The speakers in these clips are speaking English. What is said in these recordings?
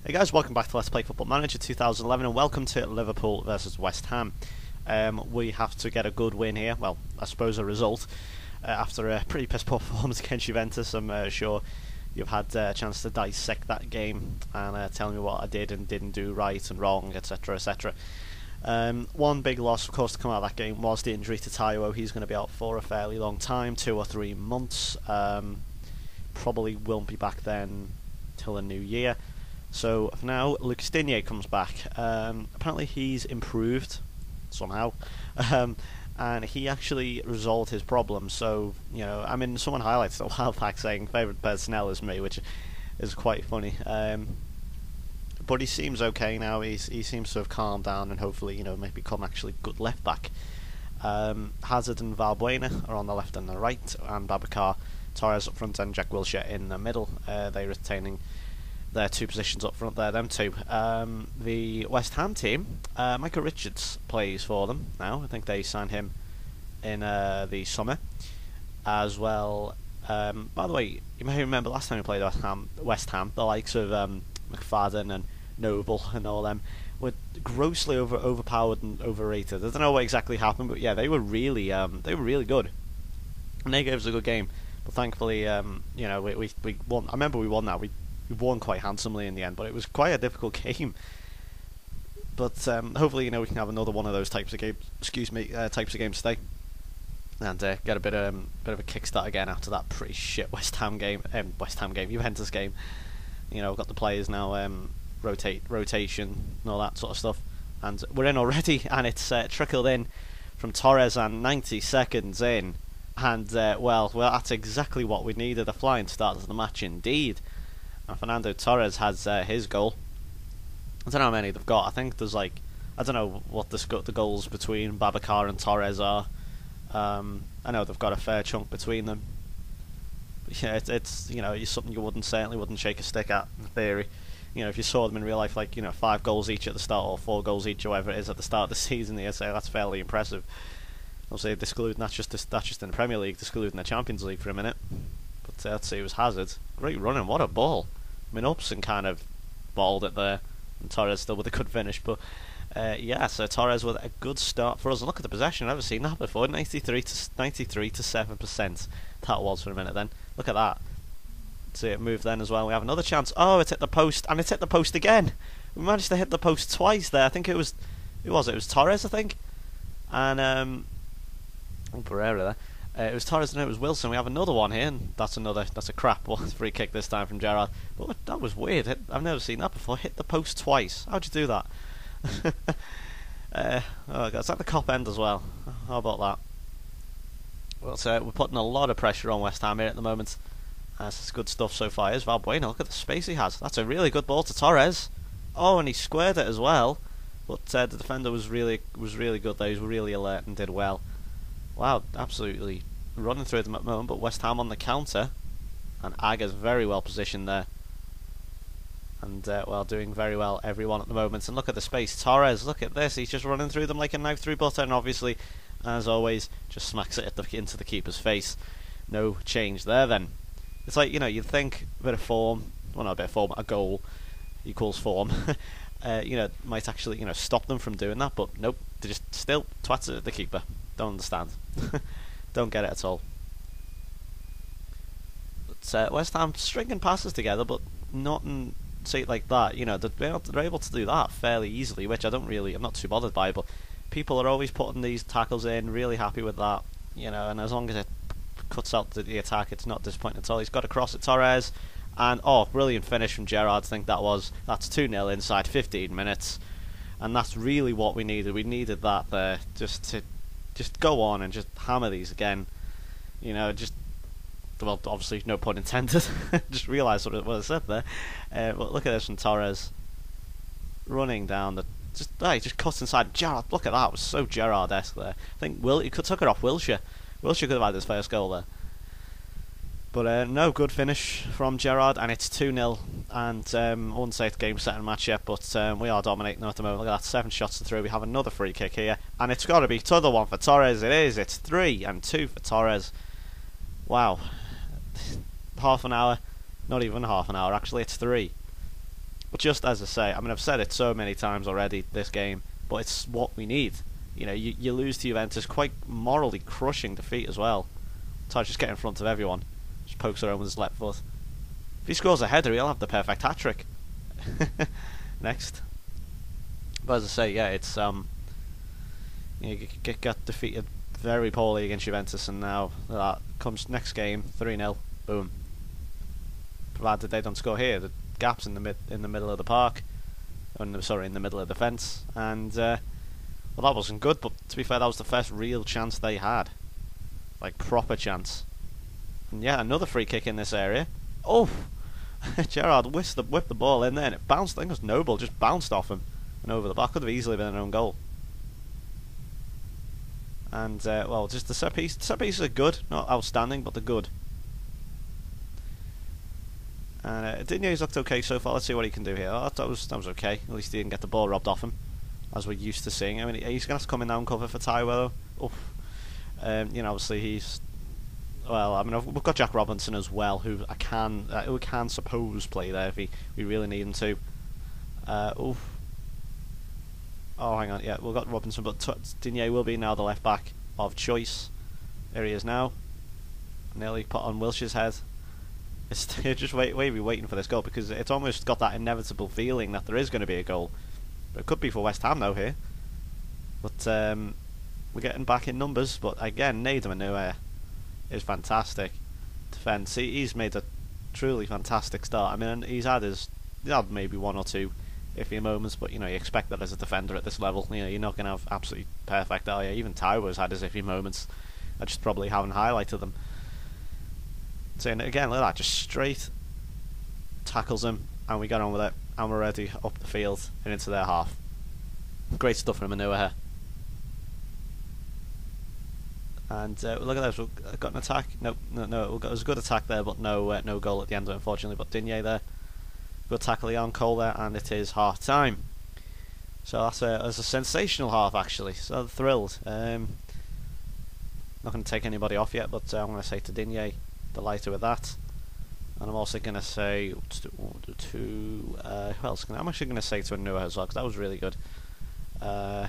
Hey guys, welcome back to Let's Play Football Manager 2011 and welcome to Liverpool versus West Ham. We have to get a good win here, well, I suppose a result, after a pretty piss poor performance against Juventus. I'm sure you've had a chance to dissect that game and tell me what I did and didn't do right and wrong, etc, etc. One big loss, of course, to come out of that game was the injury to Taiwo. He's going to be out for a fairly long time, 2 or 3 months. Probably won't be back then till the new year. So for now, Lucas Digne comes back. Apparently he's improved somehow, and he actually resolved his problem. So I mean, someone highlights a while back saying favourite personnel is me, which is quite funny. But he seems okay now. He seems to have calmed down and hopefully maybe become actually good left back. Hazard and Valbuena are on the left and the right, and Babacar, Torres up front, and Jack Wilshere in the middle. They're retaining their 2 positions up front there, them 2. The West Ham team, Michael Richards plays for them now. I think they signed him in the summer as well. By the way, you may remember last time we played West Ham, the likes of McFadden and Noble and all them were grossly overpowered and overrated. I don't know what exactly happened, but yeah, they were really good, and they gave us a good game. But thankfully, we won. I remember we won that. We won quite handsomely in the end, but it was quite a difficult game. But hopefully, we can have another one of those types of games. Types of games today, and get a bit of a kickstart again after that pretty shit Juventus game. We've got the players now, rotation and all that sort of stuff, and we're in already, and it's trickled in from Torres, and 90 seconds in, and well, that's exactly what we needed. A flying start to the match indeed. And Fernando Torres has his goal. I don't know how many they've got. I think there's I don't know what the goals between Babacar and Torres are. I know they've got a fair chunk between them. But yeah, it's something you certainly wouldn't shake a stick at in theory. If you saw them in real life, 5 goals each at the start or 4 goals each, or whatever it is at the start of the season, you'd say that's fairly impressive. Obviously, that's just in the Premier League, excluding the Champions League for a minute. But let's see, it was Hazard. Great running, what a ball. I mean, Upson kind of balled it there, and Torres still with a good finish. But yeah, so Torres with a good start for us. And look at the possession, I've never seen that before. 93 to 7%. That was for a minute then. Look at that. See it move then as well. We have another chance. Oh, it's hit the post, and it's hit the post again. We managed to hit the post twice there. I think it was Torres, I think, and Pereira there. It was Torres and it was Wilson. We have another one here, and that's a crap one. Free kick this time from Gerrard. But that was weird. I've never seen that before. Hit the post twice. How'd you do that? Oh God, it's at the Cop end as well. How about that? Well, so we're putting a lot of pressure on West Ham here at the moment. That's good stuff so far. Here's Valbuena. Look at the space he has. That's a really good ball to Torres. Oh, and he squared it as well. But the defender was really good there. He was really alert and did well. Wow, absolutely running through them at the moment, but West Ham on the counter, and Aga's very well positioned there, and well, doing very well everyone at the moment. And look at the space, Torres, look at this, he's just running through them like a knife through butter, and obviously, as always, just smacks it into the keeper's face. No change there then. It's you'd think a bit of form, well, not a bit of form, a goal equals form, might actually, stop them from doing that, but nope, they just still twats it at the keeper. Don't understand. Don't get it at all. But West Ham stringing passes together, but not in say it like that. They're able to do that fairly easily, which I'm not too bothered by. But people are always putting these tackles in, really happy with that. And as long as it cuts out the attack, it's not disappointing at all. He's got a cross at Torres, and brilliant finish from Gerrard. I think that's 2-0 inside 15 minutes, and that's really what we needed. We needed that there just go on and just hammer these again. Well, obviously no pun intended. Just realised what I said there. But look at this from Torres, running down he just cuts inside Gerrard. Look at that, it was so Gerrard-esque there. I think he took it off Wilshere. Wilshere could have had his first goal there. But no, good finish from Gerrard, and it's 2-0. And I wouldn't say it's game, set and match yet, but we are dominating them at the moment. Look at that, 7 shots to through. We have another free kick here, and it's got to be another one for Torres. It is. It's 3-2 for Torres. Wow. Half an hour, not even half an hour. Actually, it's 3. But just as I say, I mean, I've said it so many times already this game, but it's what we need. You know, you lose to Juventus, quite morally crushing defeat as well. Taj just get in front of everyone, just pokes around with his left foot. If he scores a header, he'll have the perfect hat trick. Next, but as I say, yeah, it's you got defeated very poorly against Juventus, and now that comes next game, 3-0, boom. Provided they don't score here, the gaps in the middle of the park, sorry, in the middle of the fence, and well, that wasn't good. But to be fair, that was the first real chance they had, like proper chance. And yeah, another free kick in this area. Oh, Gerrard whipped the ball in there, and it bounced. I think it was Noble, just bounced off him and over the back. Could have easily been an own goal. And well, just the set piece. The set pieces are good, not outstanding, but they're good. And Digne's looked okay so far. Let's see what he can do here. Oh, that was okay. At least he didn't get the ball robbed off him, as we're used to seeing. I mean, he's going to have to come in down cover for Taiwo. You know, obviously he's. Well, I mean, we've got Jack Robinson as well, who can suppose play there if we really need him to. Oh, hang on. Yeah, we've got Robinson, but Digne will be now the left back of choice. There he is now. Nearly put on Wilshere's head. It's just waiting for this goal, because it's almost got that inevitable feeling that there is going to be a goal. But it could be for West Ham though here. But we're getting back in numbers. But again, Nader Manua is fantastic. Defence. He's made a truly fantastic start. I mean, he's had maybe one or two iffy moments, but you know, you expect that as a defender at this level. You know, you're not going to have absolutely perfect, are you? Even Taiwo's had his iffy moments. I just probably haven't highlighted them. So again, look at that, just straight tackles him, and we get on with it, and we're ready up the field and into their half. Great stuff from Manua here. And look at this, we've got an attack. No, it was a good attack there, but no goal at the end, unfortunately. But Digne there, good tackle on Cole there, and it is half time. So that's a sensational half, actually. So thrilled. Not going to take anybody off yet, but I'm going to say to Digne, delighted with that. And I'm also going to say who else? I'm actually going to say to Manua as well, because that was really good. I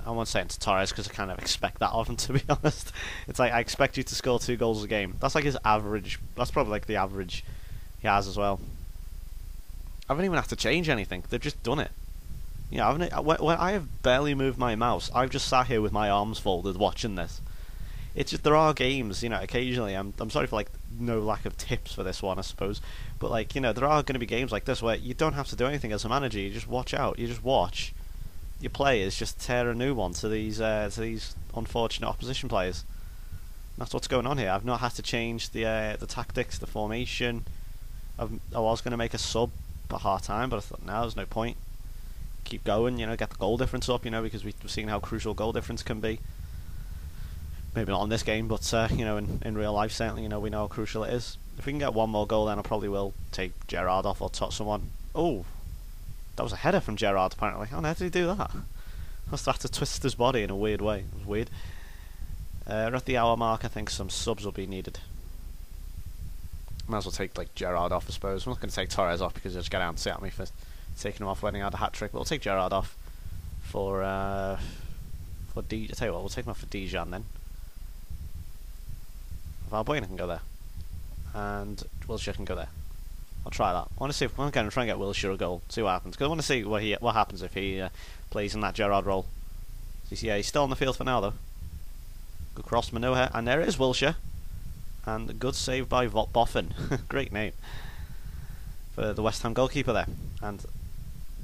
won't say it to Torres, because I kind of expect that of him, to be honest. It's like, I expect you to score 2 goals a game. That's like his average. That's probably like the average he has as well. I haven't even had to change anything. They've just done it. You know, when I have barely moved my mouse, I've just sat here with my arms folded watching this. It's just, there are games, you know, occasionally, I'm sorry for like no lack of tips for this one, I suppose, but like, you know, there are going to be games like this where you don't have to do anything as a manager. You just watch out. You just watch your players just tear a new one to these unfortunate opposition players. And that's what's going on here. I've not had to change the tactics, the formation. I was going to make a sub at half time, but I thought, no, there's no point. Keep going, you know, get the goal difference up, you know, because we've seen how crucial goal difference can be. Maybe not on this game, but you know, in real life, certainly, you know, we know how crucial it is. If we can get one more goal, then I probably will take Gerrard off or tot someone. Oh, that was a header from Gerrard, apparently. How on earth did he do that? Must have to twist his body in a weird way. It was weird. We're at the hour mark. I think some subs will be needed. Might as well take like Gerrard off, I suppose. I'm not going to take Torres off because he'll just get out and sit at me for taking him off when he had a hat trick. But we'll take Gerrard off for D. I tell you what, we'll take him off for Dijon then. Valbuena can go there, and Wilshere can go there. I'll try that. I want to see if I'm going to try and get Wilshere a goal. See what happens, because I want to see what happens if he plays in that Gerrard role. So, yeah, he's still on the field for now though. Good cross, Manua, and there is Wilshere, and a good save by Boffin. Great name for the West Ham goalkeeper there. And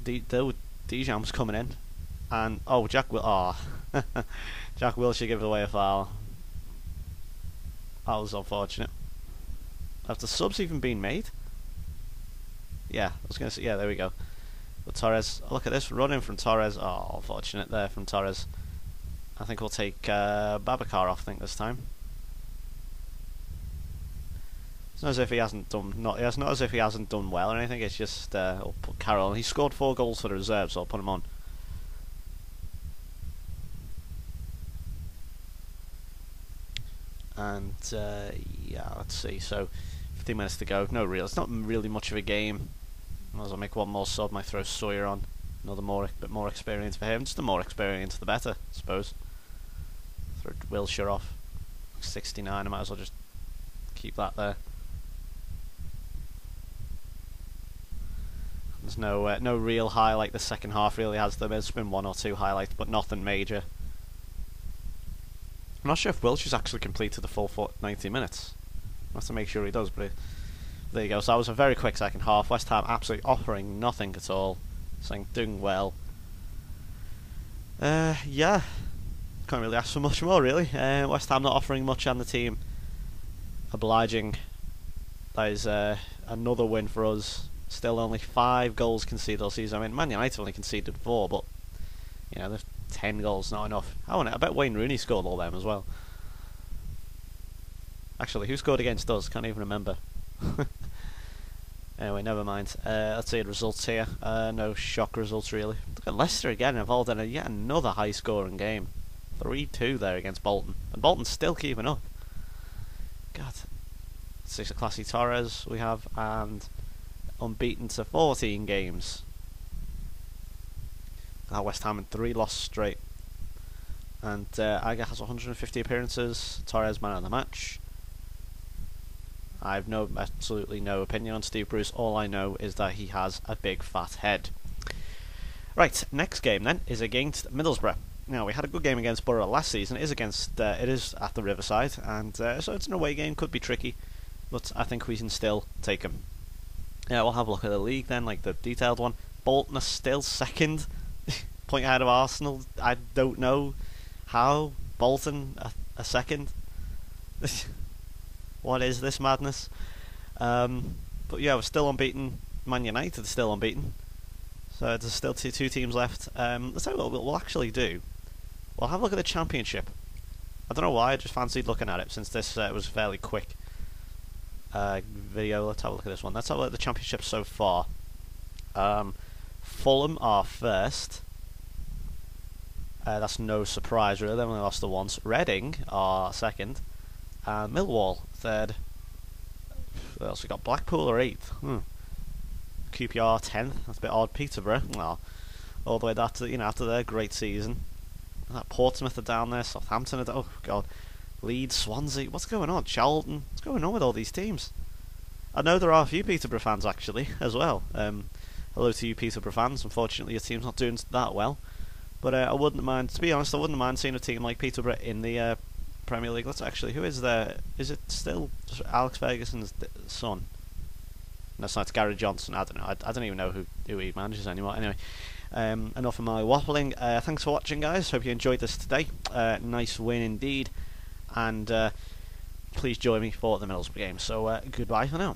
Dijon's coming in, and Jack Wilshere gives away a foul. That was unfortunate. Have the subs even been made? Yeah, I was going to say, yeah, there we go. But Torres, look at this, running from Torres. Oh, unfortunate there from Torres. I think we'll take Babacar off, I think, this time. It's not as if he hasn't done it's not as if he hasn't done well or anything. It's just I'll put Carroll. He scored 4 goals for the reserve, so I'll put him on. And yeah, let's see. So 15 minutes to go. It's not really much of a game. Might as well make one more sub, might throw Sawyer on. Another bit more experience for him. Just the more experience, the better, I suppose. Throw Wilshere off. 69, I might as well just keep that there. There's no real highlight. The second half really has them. There's been one or two highlights, but nothing major. I'm not sure if Wilshere's actually completed the full 90 minutes. I have to make sure he does, but there you go. So that was a very quick second half. West Ham absolutely offering nothing at all. Saying doing well. Yeah. Can't really ask for much more, really. West Ham not offering much, and the team obliging. That is another win for us. Still only 5 goals conceded all season. I mean, Man United only conceded 4, but you know, there's 10 goals not enough. I bet Wayne Rooney scored all them as well. Actually, who scored against us? Can't even remember. Anyway, never mind. Let's see the results here. No shock results really. Look at Leicester again, involved in yet another high-scoring game. 3-2 there against Bolton, and Bolton's still keeping up. God, it's a classy Torres we have, and unbeaten to 14 games. West Ham in 3 losses straight, and Aga has 150 appearances. Torres man of the match. I have absolutely no opinion on Steve Bruce. All I know is that he has a big fat head. Right, next game then is against Middlesbrough. Now, we had a good game against Borough last season. It is at the Riverside, and so it's an away game. Could be tricky, but I think we can still take them. Yeah, we'll have a look at the league then, like the detailed one. Bolton are still second, point ahead of Arsenal. I don't know how Bolton are second. What is this madness? But yeah, we're still unbeaten. Man United are still unbeaten. So there's still two teams left. Let's see what we'll actually do. We'll have a look at the Championship. I don't know why, I just fancied looking at it since this was a fairly quick video. Let's have a look at this one. Let's have a look at the Championship so far. Fulham are first. That's no surprise really, they've only lost the once. Reading are second. Millwall third. What else we got? Blackpool are 8th. QPR 10th. That's a bit odd. Peterborough, well, all the way after their great season. Portsmouth are down there. Southampton are down. Oh god. Leeds, Swansea. What's going on? Charlton. What's going on with all these teams? I know there are a few Peterborough fans actually as well. Hello to you Peterborough fans. Unfortunately, your team's not doing that well. But I wouldn't mind. To be honest, I wouldn't mind seeing a team like Peterborough in the Premier League. Let's actually. Who is there? Is it still Alex Ferguson's son? No, it's not. It's Gary Johnson. I don't know. I don't even know who he manages anymore. Anyway, enough of my waffling. Thanks for watching, guys. Hope you enjoyed this today. Nice win indeed. And please join me for the Middlesbrough game. So goodbye for now.